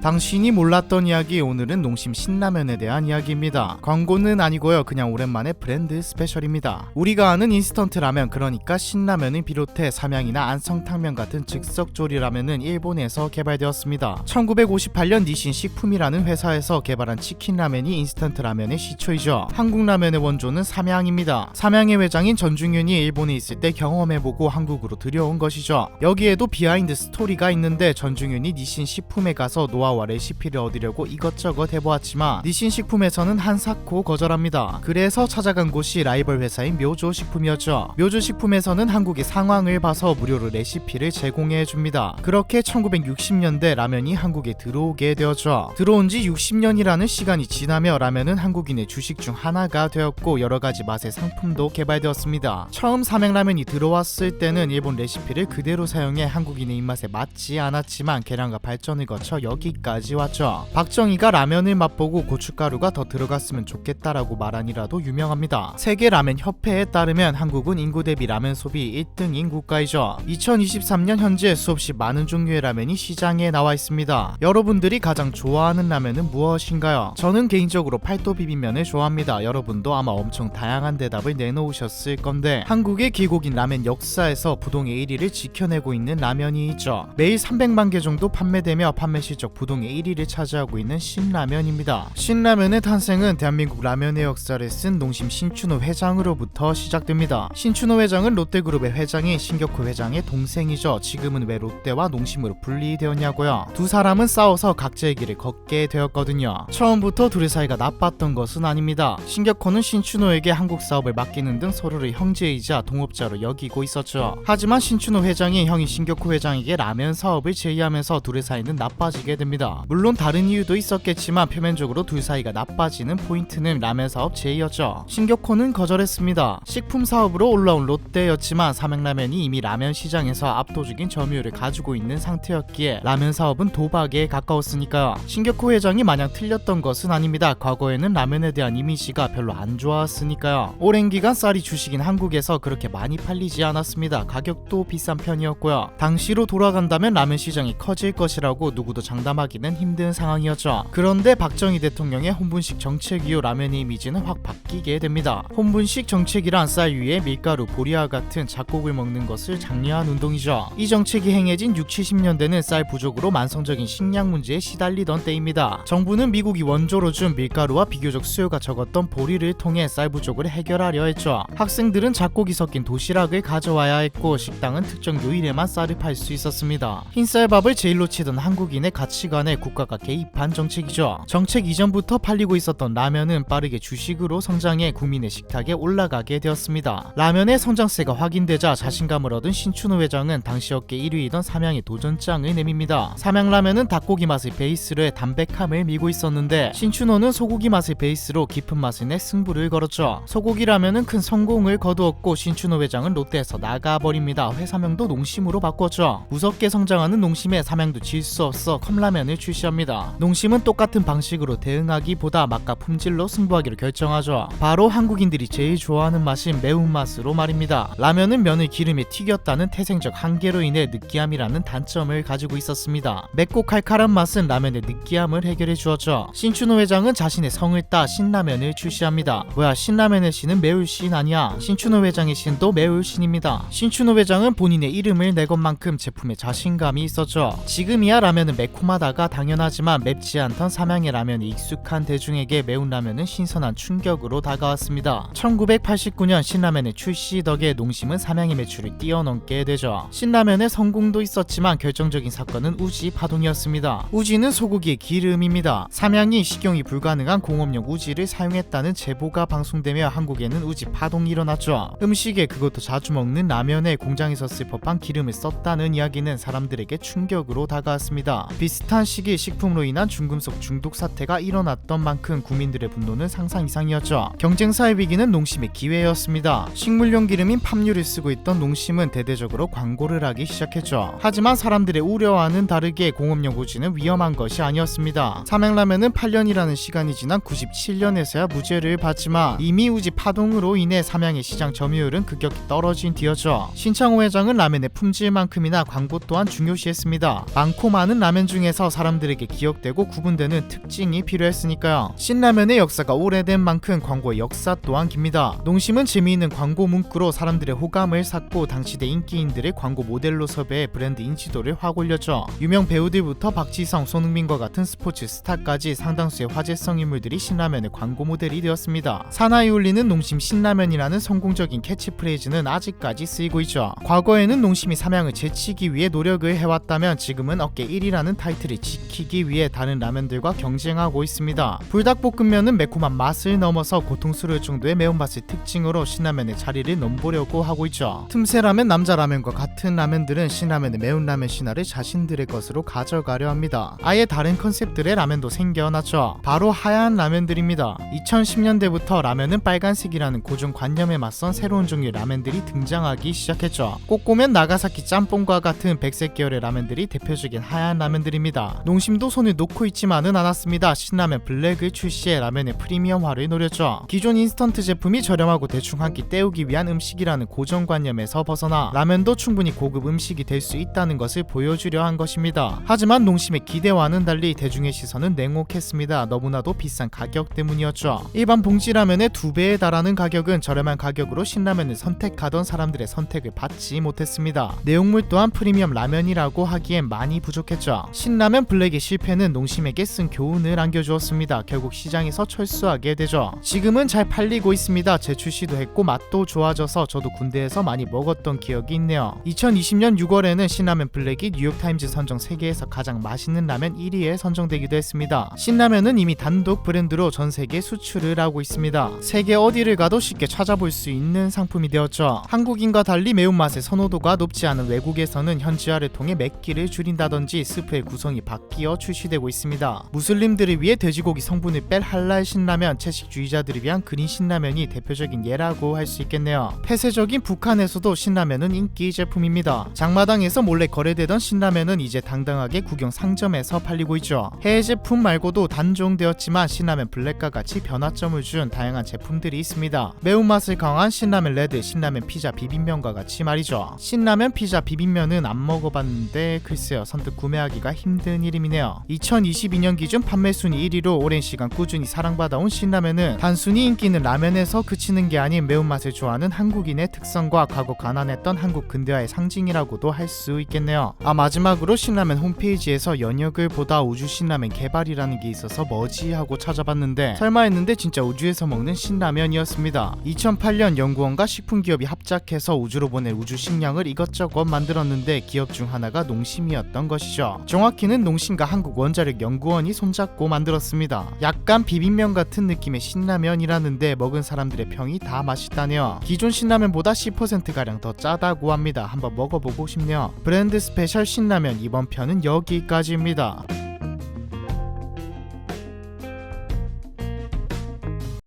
당신이 몰랐던 이야기, 오늘은 농심 신라면에 대한 이야기입니다. 광고는 아니고요, 그냥 오랜만에 브랜드 스페셜입니다. 우리가 아는 인스턴트 라면, 그러니까 신라면을 비롯해 삼양이나 안성탕면 같은 즉석조리라면은 일본에서 개발되었습니다. 1958년 니신 식품이라는 회사에서 개발한 치킨라면이 인스턴트 라면의 시초이죠. 한국 라면의 원조는 삼양입니다. 삼양의 회장인 전중윤이 일본에 있을 때 경험해보고 한국으로 들여온 것이죠. 여기에도 비하인드 스토리가 있는데, 전중윤이 니신 식품에 가서 노하우와 레시피를 얻으려고 이것저것 해보았지만 니신 식품에서는 한사코 거절합니다. 그래서 찾아간 곳이 라이벌 회사인 묘조 식품이었죠. 묘조 식품에서는 한국의 상황을 봐서 무료로 레시피를 제공해줍니다. 그렇게 1960년대 라면이 한국에 들어오게 되었죠. 들어온 지 60년이라는 시간이 지나며 라면은 한국인의 주식 중 하나가 되었고, 여러가지 맛의 상품도 개발되었습니다. 처음 삼양라면이 들어왔을 때는 일본 레시피를 그대로 사용해 한국인의 입맛에 맞지 않았지만 계량과 발전을 거쳐 여기까지 왔죠. 박정희가 라면을 맛보고 고춧가루가 더 들어갔으면 좋겠다라고 말하니라도 유명합니다. 세계 라면 협회에 따르면 한국은 인구 대비 라면 소비 1등인 국가이죠. 2023년 현재 수없이 많은 종류의 라면이 시장에 나와 있습니다. 여러분들이 가장 좋아하는 라면은 무엇인가요? 저는 개인적으로 팔도 비빔면을 좋아합니다. 여러분도 아마 엄청 다양한 대답을 내놓으셨을 건데, 한국의 길고긴 라면 역사에서 부동의 1위를 지켜내고 있는 라면이 있죠. 매일 300만 개 정도 판매되며 판매 실적 부동의 1위를 차지하고 있는 신라면입니다. 신라면의 탄생은 대한민국 라면의 역사를 쓴 농심 신춘호 회장으로부터 시작됩니다. 신춘호 회장은 롯데그룹의 회장인 신격호 회장의 동생이죠. 지금은 왜 롯데와 농심으로 분리되었냐고요. 두 사람은 싸워서 각자의 길을 걷게 되었거든요. 처음부터 둘의 사이가 나빴던 것은 아닙니다. 신격호는 신춘호에게 한국 사업을 맡기는 등 서로를 형제이자 동업자로 여기고 있었죠. 하지만 신춘호 회장이 형인 신격호 회장에게 라면 사업을 제의하면서 둘의 사이는 나빠지게 됩니다. 물론 다른 이유도 있었겠지만 표면적으로 둘 사이가 나빠지는 포인트는 라면 사업 제의였죠. 신격호는 거절했습니다. 식품 사업으로 올라온 롯데였지만 삼양라면이 이미 라면 시장에서 압도적인 점유율을 가지고 있는 상태였기에 라면 사업은 도박에 가까웠으니까요. 신격호 회장이 마냥 틀렸던 것은 아닙니다. 과거에는 라면에 대한 이미지가 별로 안 좋았으니까요. 오랜 기간 쌀이 주식인 한국에서 그렇게 많이 팔리지 않았습니다. 가격도 비싼 편이었고요. 당시로 돌아간다면 라면 시장이 커질 것이라고 누구도 장담하기는 힘든 상황이었죠. 그런데 박정희 대통령의 혼분식 정책 이후 라면의 이미지는 확 바뀌게 됩니다. 혼분식 정책이란 쌀 위에 밀가루, 보리와 같은 잡곡을 먹는 것을 장려한 운동이죠. 이 정책이 행해진 60~70년대는 쌀 부족으로 만성적인 식량 문제에 시달리던 때입니다. 정부는 미국이 원조로 준 밀가루와 비교적 수요가 적었던 보리를 통해 쌀 부족을 해결하려 했죠. 학생들은 잡곡이 섞인 도시락을 가져와야 했고, 식당은 특정 요일에만 쌀을 팔 수 있었습니다. 흰쌀밥을 제일로 치던 한국인의 가치관에 국가가 개입한 정책이죠. 정책 이전부터 팔리고 있었던 라면은 빠르게 주식으로 성장해 국민의 식탁에 올라가게 되었습니다. 라면의 성장세가 확인되자 자신감을 얻은 신춘호 회장은 당시 업계 1위이던 삼양에 도전장을 내밉니다. 삼양라면은 닭고기 맛을 베이스로 해 담백함을 미고 있었는데, 신춘호는 소고기 맛을 베이스로 깊은 맛을 내 승부를 걸었죠. 소고기 라면은 큰 성공을 거두었고, 신춘호 회장은 롯데에서 나가버립니다. 회사명도 농심으로 바꿨죠. 무섭게 성장하는 농심에 삼양도 질 수 없어 컵라면을 출시합니다. 농심은 똑같은 방식으로 대응하기보다 맛과 품질로 승부하기로 결정하죠. 바로 한국인들이 제일 좋아하는 맛인 매운맛으로 말입니다. 라면은 면을 기름에 튀겼다는 태생적 한계로 인해 느끼함이라는 단점을 가지고 있었습니다. 맵고 칼칼한 맛은 라면의 느끼함을 해결해 주었죠. 신춘호 회장은 자신의 성을 따 신라면을 출시합니다. 뭐야, 신라면의 신은 매울 신 아니야? 신춘호 회장의 신도 매울 신입니다. 신춘호 회장은 본인의 이름을 내건 만큼 제품에 자신감이 있었죠. 지금이야 라면은 매콤하다가 당연하지만 맵지 않던 삼양의 라면이 익숙한 대중에게 매운 라면은 신선한 충격으로 다가왔습니다. 1989년 신라면의 출시 덕에 농심은 삼양의 매출을 뛰어넘게 되죠. 신라면의 성공도 있었지만 결정적인 사건은 우지 파동이었습니다. 우지는 소고기의 기름입니다. 삼양이 식용이 불가능한 공업용 우지를 사용했다는 제보가 방송되며 한국에는 우지 파동이 일어났죠. 음식에, 그것도 자주 먹는 라면에 공장에서 쓸 법한 기름을 썼다는 이야기는 사람들에게 충격으로 다가왔습니다. 비슷한 이러한 시기 식품으로 인한 중금속 중독 사태가 일어났던 만큼 국민들의 분노는 상상 이상이었죠. 경쟁사의 위기는 농심의 기회였습니다. 식물용 기름인 팜유를 쓰고 있던 농심은 대대적으로 광고를 하기 시작했죠. 하지만 사람들의 우려와는 다르게 공업용 우지는 위험한 것이 아니었습니다. 삼양라면은 8년이라는 시간이 지난 97년에서야 무죄를 받지만 이미 우지 파동으로 인해 삼양의 시장 점유율은 급격히 떨어진 뒤였죠. 신창호 회장은 라면의 품질만큼이나 광고 또한 중요시했습니다. 많고 많은 라면 중에서 사람들에게 기억되고 구분되는 특징이 필요했으니까요. 신라면의 역사가 오래된 만큼 광고의 역사 또한 깁니다. 농심은 재미있는 광고 문구로 사람들의 호감을 샀고 당시대 인기인들의 광고 모델로 섭외해 브랜드 인지도를 확 올렸죠. 유명 배우들부터 박지성, 손흥민과 같은 스포츠 스타까지 상당수의 화제성 인물들이 신라면의 광고 모델이 되었습니다. 사나이 울리는 농심 신라면이라는 성공적인 캐치프레이즈는 아직까지 쓰이고 있죠. 과거에는 농심이 삼양을 제치기 위해 노력을 해왔다면 지금은 어깨 1위라는 타이틀을 지키기 위해 다른 라면들과 경쟁하고 있습니다. 불닭볶음면은 매콤한 맛을 넘어서 고통스러울 정도의 매운맛을 특징으로 신라면의 자리를 넘보려고 하고 있죠. 틈새라면 남자라면과 같은 라면들은 신라면의 매운 라면 신화를 자신들의 것으로 가져가려 합니다. 아예 다른 컨셉들의 라면도 생겨났죠. 바로 하얀 라면들입니다. 2010년대부터 라면은 빨간색이라는 고정관념에 맞선 새로운 종류의 라면들이 등장하기 시작했죠. 꼬꼬면 나가사키 짬뽕과 같은 백색 계열의 라면들이 대표적인 하얀 라면들입니다. 농심도 손을 놓고 있지만은 않았습니다. 신라면 블랙을 출시해 라면의 프리미엄화를 노렸죠. 기존 인스턴트 제품이 저렴하고 대충 한 끼 때우기 위한 음식이라는 고정관념에서 벗어나 라면도 충분히 고급 음식이 될 수 있다는 것을 보여주려 한 것입니다. 하지만 농심의 기대와는 달리 대중의 시선은 냉혹했습니다. 너무나도 비싼 가격 때문이었죠. 일반 봉지라면의 2배에 달하는 가격은 저렴한 가격으로 신라면을 선택하던 사람들의 선택을 받지 못했습니다. 내용물 또한 프리미엄 라면이라고 하기엔 많이 부족했죠. 신라면 블랙의 실패는 농심에게 쓴 교훈을 안겨주었습니다. 결국 시장에서 철수하게 되죠. 지금은 잘 팔리고 있습니다. 재출시도 했고 맛도 좋아져서 저도 군대에서 많이 먹었던 기억이 있네요. 2020년 6월에는 신라면 블랙이 뉴욕타임즈 선정 세계에서 가장 맛있는 라면 1위에 선정되기도 했습니다. 신라면은 이미 단독 브랜드로 전 세계 수출을 하고 있습니다. 세계 어디를 가도 쉽게 찾아볼 수 있는 상품이 되었죠. 한국인과 달리 매운맛의 선호도가 높지 않은 외국에서는 현지화를 통해 맵기를 줄인다든지 스프의 구성이 바뀌어 출시되고 있습니다. 무슬림들을 위해 돼지고기 성분을 뺄 할랄 신라면, 채식주의자들을 위한 그린 신라면이 대표적인 예라고 할 수 있겠네요. 폐쇄적인 북한에서도 신라면은 인기 제품입니다. 장마당에서 몰래 거래되던 신라면은 이제 당당하게 국영 상점에서 팔리고 있죠. 해외 제품 말고도 단종되었지만 신라면 블랙과 같이 변화점을 준 다양한 제품들이 있습니다. 매운맛을 강화한 신라면 레드, 신라면 피자 비빔면과 같이 말이죠. 신라면 피자 비빔면은 안 먹어봤는데 글쎄요, 선뜻 구매하기가 힘든 이름이네요. 2022년 기준 판매 순위 1위로 오랜 시간 꾸준히 사랑받아온 신라면은 단순히 인기 있는 라면에서 그치는 게 아닌 매운맛을 좋아하는 한국인의 특성과 과거 가난했던 한국 근대화의 상징이라고도 할 수 있겠네요. 마지막으로 신라면 홈페이지에서 연역을 보다 우주 신라면 개발이라는 게 있어서 뭐지 하고 찾아봤는데 설마 했는데 진짜 우주에서 먹는 신라면이었습니다. 2008년 연구원과 식품기업이 합작해서 우주로 보낼 우주 식량을 이것저것 만들었는데 기업 중 하나가 농심이었던 것이죠. 정확히는 농심과 한국원자력연구원이 손잡고 만들었습니다. 약간 비빔면 같은 느낌의 신라면이라는데 먹은 사람들의 평이 다 맛있다네요. 기존 신라면보다 10%가량 더 짜다고 합니다. 한번 먹어보고 싶네요. 브랜드 스페셜 신라면 이번 편은 여기까지입니다.